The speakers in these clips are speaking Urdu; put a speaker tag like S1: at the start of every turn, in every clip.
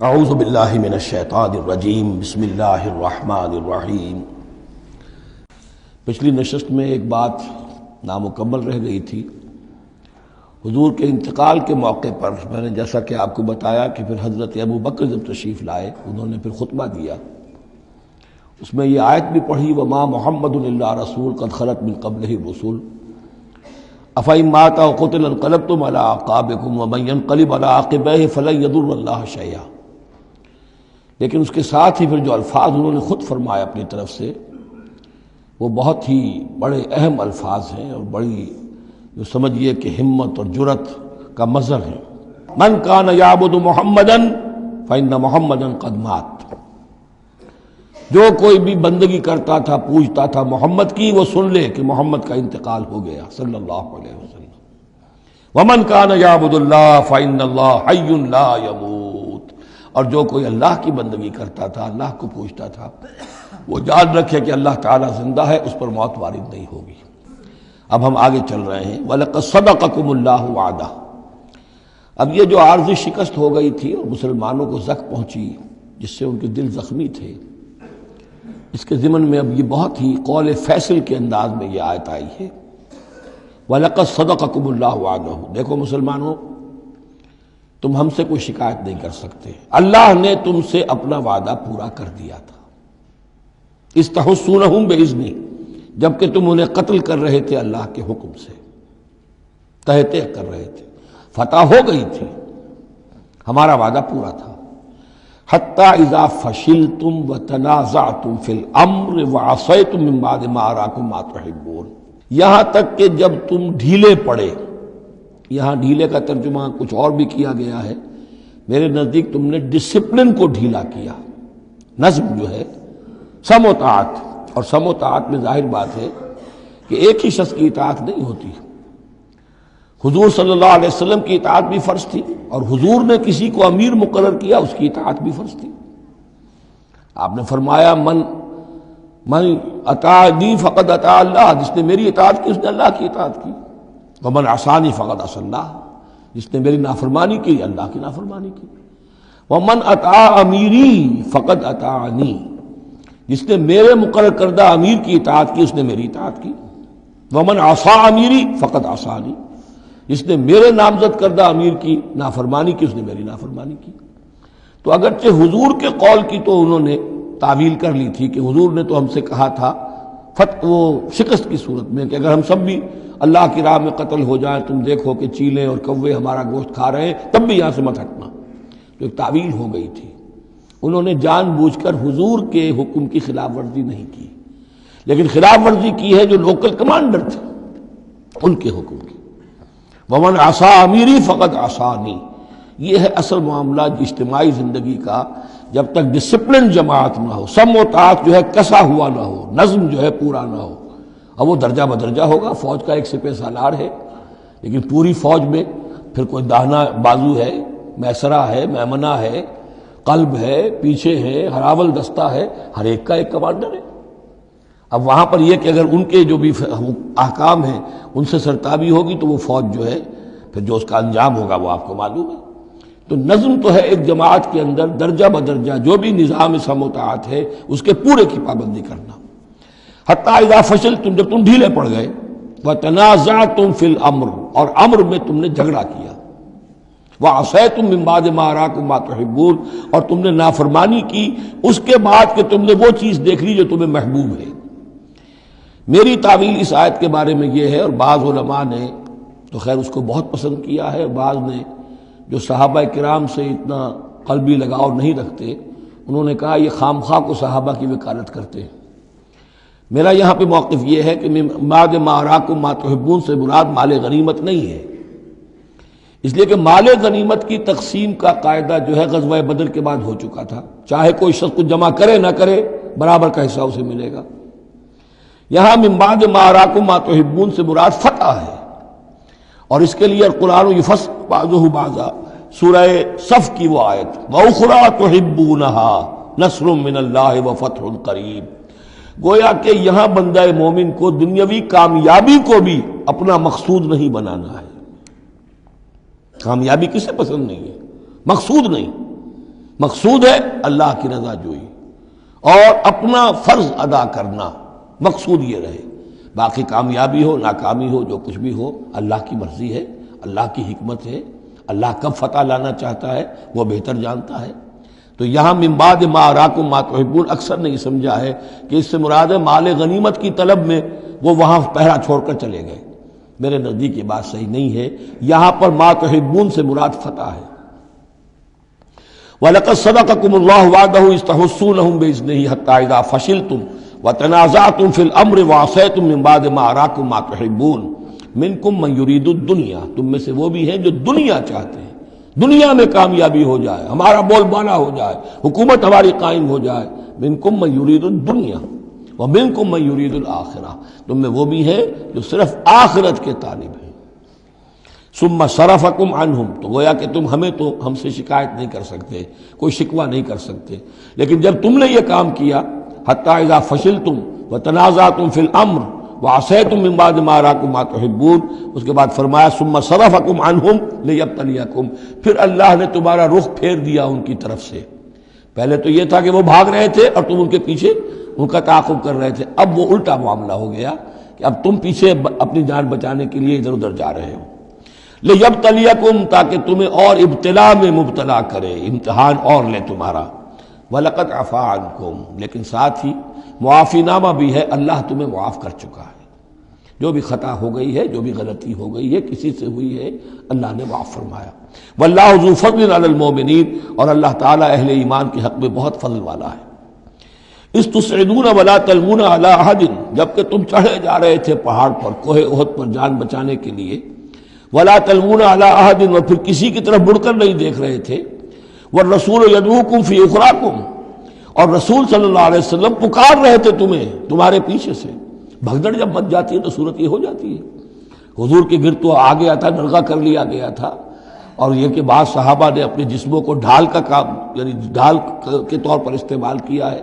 S1: اعوذ باللہ من الشیطان الرجیم بسم اللہ الرحمن الرحیم۔ پچھلی نشست میں ایک بات نامکمل رہ گئی تھی۔ حضور کے انتقال کے موقع پر میں نے جیسا کہ آپ کو بتایا کہ پھر حضرت ابو بکر جب تشریف لائے انہوں نے پھر خطبہ دیا، اس میں یہ آیت بھی پڑھی وما محمد الا رسول قد خلت من قبلہ الرسل افإن مات أو قتل انقلبتم على أعقابكم ومن ينقلب على عقبيه فلن يضر الله شيئا۔ لیکن اس کے ساتھ ہی پھر جو الفاظ انہوں نے خود فرمایا اپنی طرف سے وہ بہت ہی بڑے اہم الفاظ ہیں اور بڑی جو سمجھیے کہ ہمت اور جرت کا مظہر ہے۔ من کان یعبد محمدا فإن محمدا قد مات، جو کوئی بھی بندگی کرتا تھا پوجتا تھا محمد کی وہ سن لے کہ محمد کا انتقال ہو گیا صلی اللہ علیہ وسلم۔ ومن کان یعبد اللہ فإن اللہ حی لا یموت، اور جو کوئی اللہ کی بندگی کرتا تھا اللہ کو پوجتا تھا وہ یاد رکھے کہ اللہ تعالیٰ زندہ ہے، اس پر موت وارد نہیں ہوگی۔ اب ہم آگے چل رہے ہیں وَلَقَدْ صَدَقَكُمُ اللَّهُ وَعْدَهُ۔ اب یہ جو عارضی شکست ہو گئی تھی اور مسلمانوں کو زخم پہنچی جس سے ان کے دل زخمی تھے، اس کے ضمن میں اب یہ بہت ہی قول فیصل کے انداز میں یہ آیت آئی ہے وَلَقَدْ صَدَقَكُمُ اللَّهُ وَعْدَهُ۔ دیکھو مسلمانوں، تم ہم سے کوئی شکایت نہیں کر سکتے، اللہ نے تم سے اپنا وعدہ پورا کر دیا تھا۔ استحسونہم بإذنہ، جبکہ تم انہیں قتل کر رہے تھے اللہ کے حکم سے، تہتے کر رہے تھے، فتح ہو گئی تھی، ہمارا وعدہ پورا تھا۔ حتی اذا فشلتم وتنازعتم فی الامر وعصیتم من بعد ما اراکم ما تحبون، یہاں تک کہ جب تم ڈھیلے پڑے، یہاں ڈھیلے کا ترجمہ کچھ اور بھی کیا گیا ہے، میرے نزدیک تم نے ڈسپلن کو ڈھیلا کیا۔ نظم جو ہے سم و طاعت، اور سم و طاعت میں ظاہر بات ہے کہ ایک ہی شخص کی اطاعت نہیں ہوتی۔ حضور صلی اللہ علیہ وسلم کی اطاعت بھی فرض تھی، اور حضور نے کسی کو امیر مقرر کیا اس کی اطاعت بھی فرض تھی۔ آپ نے فرمایا من اطاعنی فقد اطاع اللہ، جس نے میری اطاعت کی اس نے اللہ کی اطاعت کی۔ ومن عصانی فقد عصى اللہ، جس نے میری نافرمانی کی اللہ کی نافرمانی کی۔ ومن اطاع امیری فقد اطاعنی، جس نے میرے مقرر کردہ امیر کی اطاعت کی اس نے میری اطاعت کی۔ ومن عصى امیری فقد عصانی، جس نے میرے نامزد کردہ امیر کی نافرمانی کی اس نے میری نافرمانی کی۔ تو اگرچہ حضور کے قول کی تو انہوں نے تعویل کر لی تھی کہ حضور نے تو ہم سے کہا تھا وہ شکست کی صورت میں کہ اگر ہم سب بھی اللہ کی راہ میں قتل ہو جائیں، تم دیکھو کہ چیلیں اور کوے ہمارا گوشت کھا رہے ہیں، تب بھی یہاں سے مت ہٹنا، تو ایک تعویل ہو گئی تھی۔ انہوں نے جان بوجھ کر حضور کے حکم کی خلاف ورزی نہیں کی، لیکن خلاف ورزی کی ہے جو لوکل کمانڈر تھے ان کے حکم کی۔ ومن عصا امیری فقد عصانی، یہ ہے اصل معاملہ اجتماعی زندگی کا۔ جب تک ڈسپلن جماعت نہ ہو، سم و طاعت جو ہے کسا ہوا نہ ہو، نظم جو ہے پورا نہ ہو، اب وہ درجہ بدرجہ ہوگا۔ فوج کا ایک سپہ سالار ہے، لیکن پوری فوج میں پھر کوئی داہنا بازو ہے، میسرہ ہے، میمنہ ہے، قلب ہے، پیچھے ہے، ہراول دستہ ہے، ہر ایک کا ایک کمانڈر ہے۔ اب وہاں پر یہ کہ اگر ان کے جو بھی احکام ہیں ان سے سرتابی ہوگی تو وہ فوج جو ہے پھر جو اس کا انجام ہوگا وہ آپ کو معلوم ہے۔ تو نظم تو ہے ایک جماعت کے اندر درجہ بدرجہ جو بھی نظام سم و طاعت ہے اس کے پورے کی پابندی کرنا۔ حتی اذا فشلتم، جب تم ڈھیلے پڑ گئے، وتنازعتم فی الامر، اور امر میں تم نے جھگڑا کیا، وعصیتم من بعد ما اراکم ما تحبون، اور تم نے نافرمانی کی اس کے بعد کہ تم نے وہ چیز دیکھ لی جو تمہیں محبوب ہے۔ میری تعویل اس آیت کے بارے میں یہ ہے، اور بعض علماء نے تو خیر اس کو بہت پسند کیا ہے، بعض نے جو صحابہ کرام سے اتنا قلبی لگاؤ نہیں رکھتے انہوں نے کہا یہ خام خواہ کو صحابہ کی وکالت کرتے ہیں۔ میرا یہاں پہ موقف یہ ہے کہ بعد ما اراکم ما تحبون سے مراد مال غنیمت نہیں ہے، اس لیے کہ مال غنیمت کی تقسیم کا قاعدہ جو ہے غزوہ بدر کے بعد ہو چکا تھا، چاہے کوئی شخص کچھ جمع کرے نہ کرے برابر کا حصہ اسے ملے گا۔ یہاں من بعد ما اراکم ما تحبون سے مراد فتح ہے، اور اس کے لیے قرآن یفصل بعضہ بعضا، سورہ صف کی وہ آیت وَأُخْرَىٰ تُحِبُّونَهَا نَصْرٌ مِّنَ اللَّهِ وَفَتْحٌ قَرِیب، گویا کہ یہاں بندہ مومن کو دنیاوی کامیابی کو بھی اپنا مقصود نہیں بنانا ہے۔ کامیابی کسے پسند نہیں ہے؟ مقصود نہیں، مقصود ہے اللہ کی رضا جوئی اور اپنا فرض ادا کرنا، مقصود یہ رہے۔ باقی کامیابی ہو ناکامی ہو جو کچھ بھی ہو اللہ کی مرضی ہے، اللہ کی حکمت ہے، اللہ کب فتح لانا چاہتا ہے وہ بہتر جانتا ہے۔ تو یہاں من بعد ما اراکم ما تحبون اکثر نے یہ سمجھا ہے کہ اس سے مراد ہے مال غنیمت کی طلب میں وہ وہاں پہرا چھوڑ کر چلے گئے۔ میرے نزدیک یہ بات صحیح نہیں ہے، یہاں پر ما تحبون سے مراد فتح ہے۔ وَلَقَدْ صَدَقَكُمُ اللَّهُ وَعْدَهُ إِذْ تَحُسُّونَهُم بِإِذْنِهِ حَتَّىٰ إِذَا فَشِلْتُمْ وَتَنَازَعْتُمْ فِي الْأَمْرِ وَعَصَيْتُم مِّن بَعْدِ مَا أَرَاكُم مَّا تُحِبُّونَ مِنكُم مَّن يُرِيدُ الدُّنْيَا، تم میں سے وہ بھی ہیں جو دنیا چاہتے ہیں، دنیا میں کامیابی ہو جائے، ہمارا بول بالا ہو جائے، حکومت ہماری قائم ہو جائے۔ مِنكُم مَّن يُرِيدُ الدُّنْيَا وَمِنكُم مَّن يُرِيدُ الْآخِرَةَ، تم میں وہ بھی ہیں جو صرف آخرت کے طالب ہیں۔ ثم صرفکم عنہم، تو گویا کہ تم ہمیں تو ہم سے شکایت نہیں کر سکتے، کوئی شکوہ نہیں کر سکتے، لیکن جب تم نے یہ کام کیا حتی اذا فشلتم وتنازعتم فی الامر وعصیتم من بعد ما اراکم ما تحبون، اس کے بعد فرمایا ثم صرفکم عنہم لیبتلیکم، پھر اللہ نے تمہارا رخ پھیر دیا ان کی طرف سے۔ پہلے تو یہ تھا کہ وہ بھاگ رہے تھے اور تم ان کے پیچھے ان کا تعاقب کر رہے تھے، اب وہ الٹا معاملہ ہو گیا کہ اب تم پیچھے اپنی جان بچانے کے لیے ادھر ادھر جا رہے ہو۔ لیبتلیکم، تاکہ تمہیں اور ابتلا میں مبتلا کرے، امتحان اور لے تمہارا۔ وَلَقَدْ عَفَا عَنْكُمْ، لیکن ساتھ ہی معافی نامہ بھی ہے، اللہ تمہیں معاف کر چکا ہے۔ جو بھی خطا ہو گئی ہے، جو بھی غلطی ہو گئی ہے، کسی سے ہوئی ہے، اللہ نے معاف فرمایا۔ وَاللَّهُ ذُو فَضْلٍ عَلَى الْمُؤْمِنِينَ، اور اللہ تعالیٰ اہل ایمان کے حق میں بہت فضل والا ہے۔ اِذْ تُصْعِدُونَ وَلَا تَلْوُونَ عَلَىٰ أَحَدٍ، جبکہ تم چڑھے جا رہے تھے پہاڑ پر، کوہ احد پر جان بچانے کے لیے، وَلَا تَلْوُونَ عَلَىٰ أَحَدٍ، اور پھر کسی کی طرف مڑ کر نہیں دیکھ رہے تھے، وَالرَّسُولُ يَدْعُوكُمْ فِي أُخْرَاكُمْ، اور رسول صلی اللہ علیہ وسلم پکار رہے تھے تمہیں تمہارے پیچھے سے۔ بھگدڑ جب مچ جاتی ہے تو صورت یہ ہو جاتی ہے۔ حضور کے گرد تو آ گیا تھا، نرغہ کر لیا گیا تھا، اور یہ کہ بعض صحابہ نے اپنے جسموں کو ڈھال کا کام، یعنی ڈھال کے طور پر استعمال کیا ہے،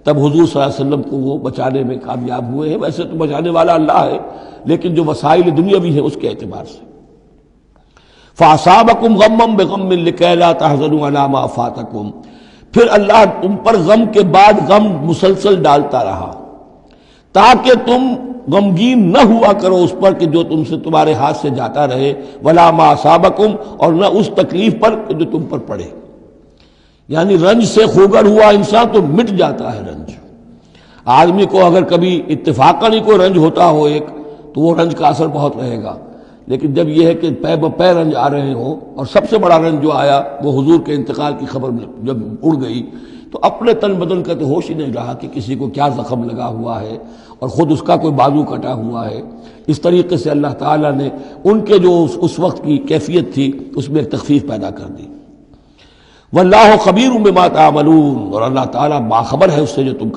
S1: تب حضور صلی اللہ علیہ وسلم کو وہ بچانے میں کامیاب ہوئے ہیں۔ ویسے تو بچانے والا اللہ ہے، لیکن جو وسائل دنیاوی ہیں اس کے اعتبار سے۔ فَأَصَابَكُمْ غَمًّا بِغَمٍّ لِكَيْ لَا تَحْزَنُوا عَلَىٰ مَا فَاتَكُمْ، پھر اللہ تم پر غم کے بعد غم مسلسل ڈالتا رہا تاکہ تم غمگین نہ ہوا کرو اس پر کہ جو تم سے تمہارے ہاتھ سے جاتا رہے، وَلَا مَا أَصَابَكُمْ، اور نہ اس تکلیف پر جو تم پر پڑے۔ یعنی رنج سے خوگر ہوا انسان تو مٹ جاتا ہے رنج۔ آدمی کو اگر کبھی اتفاقاً ہی کوئی رنج ہوتا ہو ایک، تو وہ رنج کا اثر بہت رہے گا، لیکن جب یہ ہے کہ پے بپے رنج آ رہے ہوں، اور سب سے بڑا رنج جو آیا وہ حضور کے انتقال کی خبر جب اڑ گئی، تو اپنے تن بدن کا تو ہوش ہی نہیں رہا کہ کسی کو کیا زخم لگا ہوا ہے، اور خود اس کا کوئی بازو کٹا ہوا ہے۔ اس طریقے سے اللہ تعالیٰ نے ان کے جو اس وقت کی کیفیت تھی اس میں ایک تخفیف پیدا کر دی۔ واللہ خبیر بما تعملون، اور اللہ تعالیٰ باخبر ہے اس سے جو تم کر